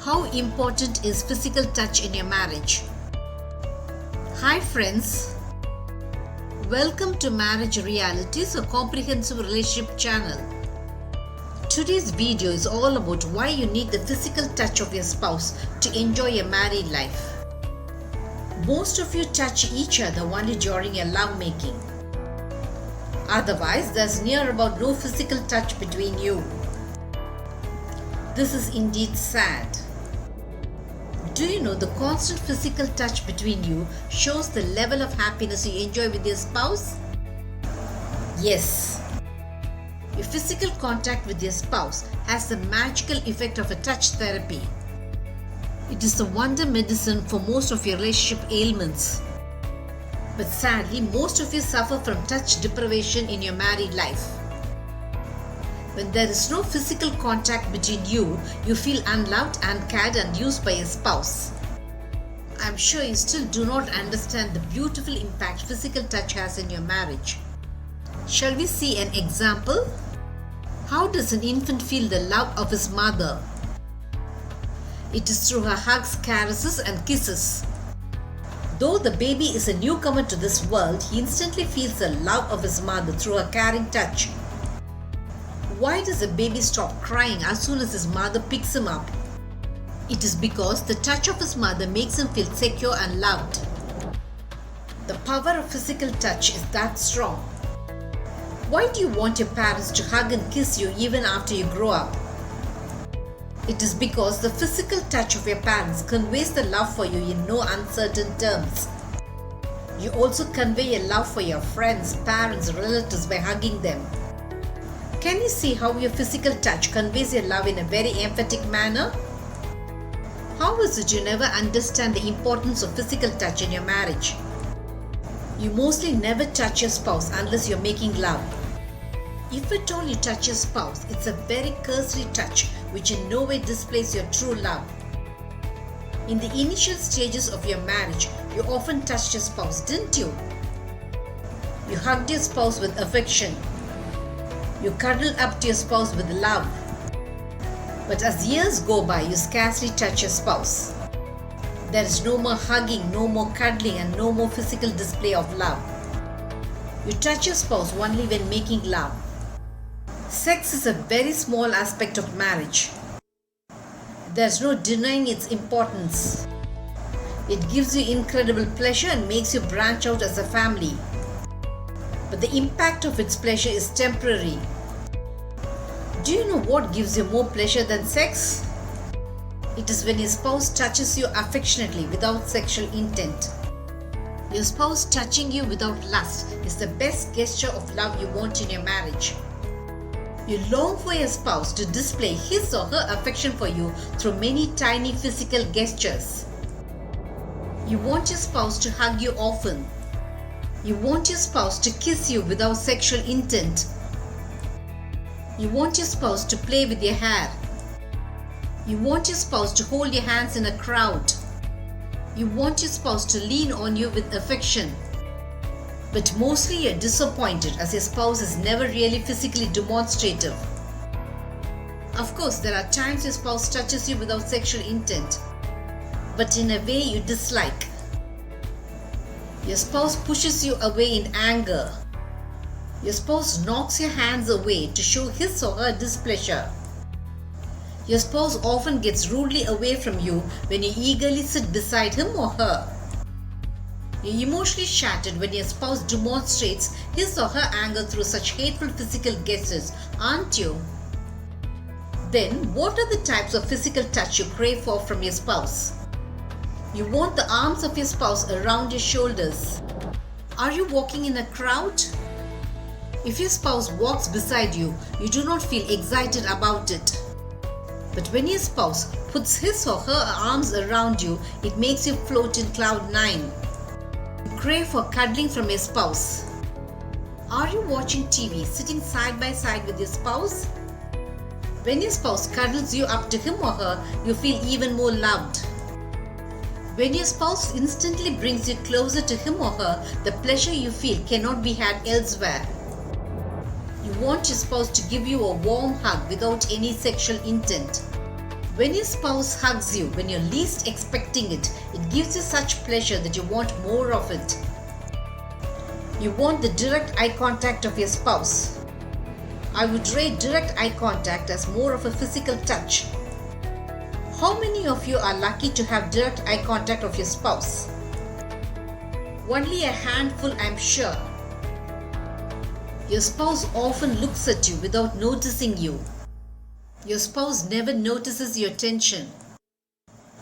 How important is physical touch in your marriage? Hi friends, welcome to Marriage Realities, a comprehensive relationship channel. Today's video is all about why you need the physical touch of your spouse to enjoy your married life. Most of you touch each other only during your lovemaking. Otherwise, there's near about no physical touch between you. This is indeed sad. Do you know the constant physical touch between you shows the level of happiness you enjoy with your spouse? Yes. Your physical contact with your spouse has the magical effect of a touch therapy. It is the wonder medicine for most of your relationship ailments. But sadly, most of you suffer from touch deprivation in your married life. When there is no physical contact between you, you feel unloved, uncared and used by your spouse. I am sure you still do not understand the beautiful impact physical touch has in your marriage. Shall we see an example? How does an infant feel the love of his mother? It is through her hugs, caresses and kisses. Though the baby is a newcomer to this world, he instantly feels the love of his mother through her caring touch. Why does a baby stop crying as soon as his mother picks him up? It is because the touch of his mother makes him feel secure and loved. The power of physical touch is that strong. Why do you want your parents to hug and kiss you even after you grow up? It is because the physical touch of your parents conveys the love for you in no uncertain terms. You also convey your love for your friends, parents, relatives by hugging them. Can you see how your physical touch conveys your love in a very emphatic manner? How is it you never understand the importance of physical touch in your marriage? You mostly never touch your spouse unless you're making love. If at all you touch your spouse, it's a very cursory touch which in no way displays your true love. In the initial stages of your marriage, you often touched your spouse, didn't you? You hugged your spouse with affection. You cuddle up to your spouse with love. But as years go by, you scarcely touch your spouse. There is no more hugging, no more cuddling, and no more physical display of love. You touch your spouse only when making love. Sex is a very small aspect of marriage. There is no denying its importance. It gives you incredible pleasure and makes you branch out as a family. But the impact of its pleasure is temporary. Do you know what gives you more pleasure than sex? It is when your spouse touches you affectionately without sexual intent. Your spouse touching you without lust is the best gesture of love you want in your marriage. You long for your spouse to display his or her affection for you through many tiny physical gestures. You want your spouse to hug you often. You want your spouse to kiss you without sexual intent. You want your spouse to play with your hair. You want your spouse to hold your hands in a crowd. You want your spouse to lean on you with affection. But mostly you're disappointed as your spouse is never really physically demonstrative. Of course, there are times your spouse touches you without sexual intent, but in a way you dislike. Your spouse pushes you away in anger. Your spouse knocks your hands away to show his or her displeasure. Your spouse often gets rudely away from you when you eagerly sit beside him or her. You're emotionally shattered when your spouse demonstrates his or her anger through such hateful physical gestures, aren't you? Then, what are the types of physical touch you crave for from your spouse? You want the arms of your spouse around your shoulders. Are you walking in a crowd? If your spouse walks beside you, you do not feel excited about it. But when your spouse puts his or her arms around you, it makes you float in cloud 9. You crave for cuddling from your spouse. Are you watching TV sitting side by side with your spouse? When your spouse cuddles you up to him or her, you feel even more loved. When your spouse instantly brings you closer to him or her, the pleasure you feel cannot be had elsewhere. You want your spouse to give you a warm hug without any sexual intent. When your spouse hugs you when you're least expecting it, it gives you such pleasure that you want more of it. You want the direct eye contact of your spouse. I would rate direct eye contact as more of a physical touch. How many of you are lucky to have direct eye contact of your spouse? Only a handful, I'm sure. Your spouse often looks at you without noticing you. Your spouse never notices your tension.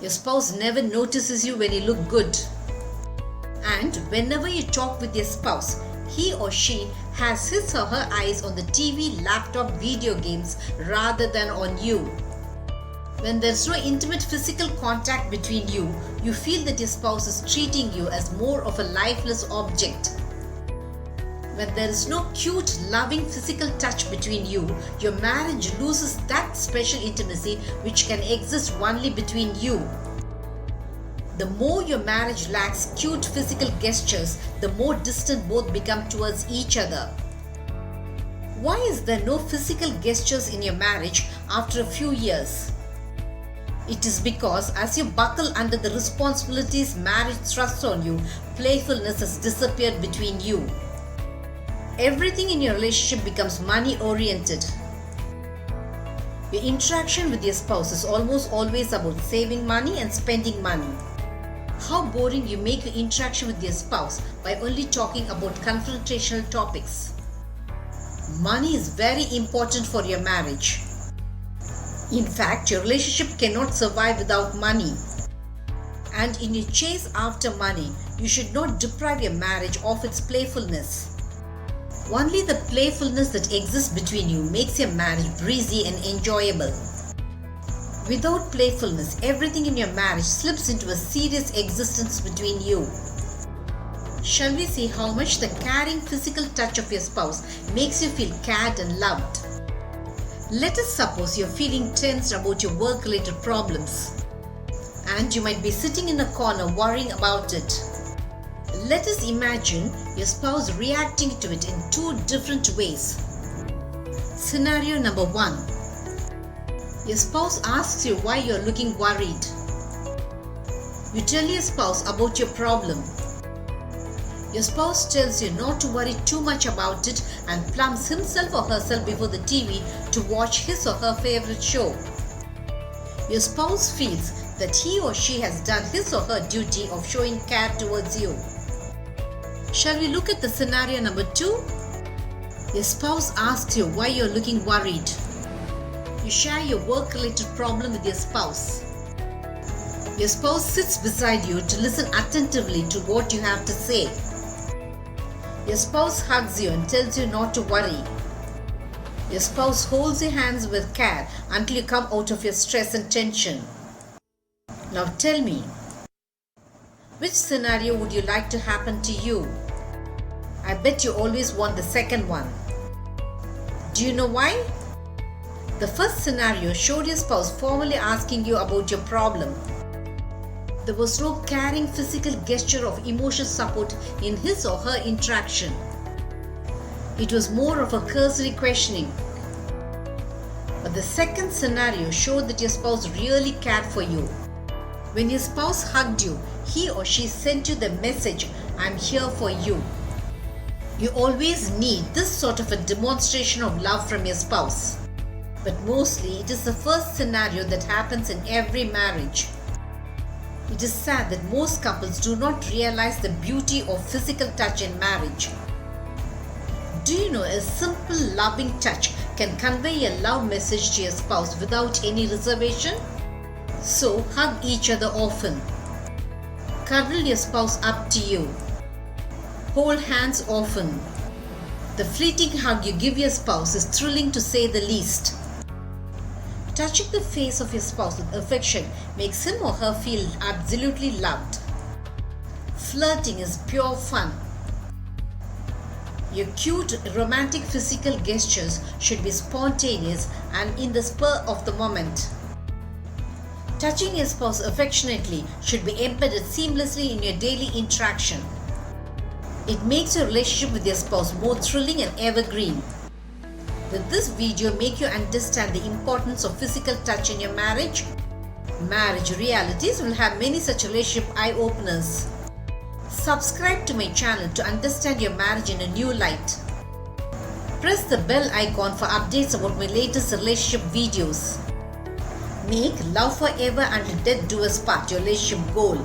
Your spouse never notices you when you look good. And whenever you talk with your spouse, he or she has his or her eyes on the TV, laptop, video games rather than on you. When there's no intimate physical contact between you, you feel that your spouse is treating you as more of a lifeless object. When there is no cute, loving physical touch between you, your marriage loses that special intimacy which can exist only between you. The more your marriage lacks cute physical gestures, the more distant both become towards each other. Why is there no physical gestures in your marriage after a few years? It is because as you buckle under the responsibilities marriage thrusts on you, playfulness has disappeared between you. Everything in your relationship becomes money-oriented. Your interaction with your spouse is almost always about saving money and spending money. How boring you make your interaction with your spouse by only talking about confrontational topics. Money is very important for your marriage. In fact, your relationship cannot survive without money. And in your chase after money, you should not deprive your marriage of its playfulness. Only the playfulness that exists between you makes your marriage breezy and enjoyable. Without playfulness, everything in your marriage slips into a serious existence between you. Shall we see how much the caring physical touch of your spouse makes you feel cared and loved? Let us suppose you're feeling tensed about your work-related problems, and you might be sitting in a corner worrying about it. Let us imagine your spouse reacting to it in two different ways. Scenario number 1. Your spouse asks you why you're looking worried. You tell your spouse about your problem. Your spouse tells you not to worry too much about it and plumps himself or herself before the TV to watch his or her favorite show. Your spouse feels that he or she has done his or her duty of showing care towards you. Shall we look at the scenario number 2? Your spouse asks you why you're looking worried. You share your work-related problem with your spouse. Your spouse sits beside you to listen attentively to what you have to say. Your spouse hugs you and tells you not to worry. Your spouse holds your hands with care until you come out of your stress and tension. Now tell me, which scenario would you like to happen to you? I bet you always want the second one. Do you know why? The first scenario showed your spouse formally asking you about your problem. There was no caring physical gesture of emotional support in his or her interaction. It was more of a cursory questioning. But the second scenario showed that your spouse really cared for you. When your spouse hugged you, he or she sent you the message, "I'm here for you." You always need this sort of a demonstration of love from your spouse. But mostly it is the first scenario that happens in every marriage. It is sad that most couples do not realize the beauty of physical touch in marriage. Do you know a simple loving touch can convey a love message to your spouse without any reservation? So hug each other often. Cuddle your spouse up to you. Hold hands often. The fleeting hug you give your spouse is thrilling to say the least. Touching the face of your spouse with affection makes him or her feel absolutely loved. Flirting is pure fun. Your cute, romantic physical gestures should be spontaneous and in the spur of the moment. Touching your spouse affectionately should be embedded seamlessly in your daily interaction. It makes your relationship with your spouse more thrilling and evergreen. Did this video make you understand the importance of physical touch in your marriage? Marriage Realities will have many such relationship eye-openers. Subscribe to my channel to understand your marriage in a new light. Press the bell icon for updates about my latest relationship videos. Make love forever until death do us part your relationship goal.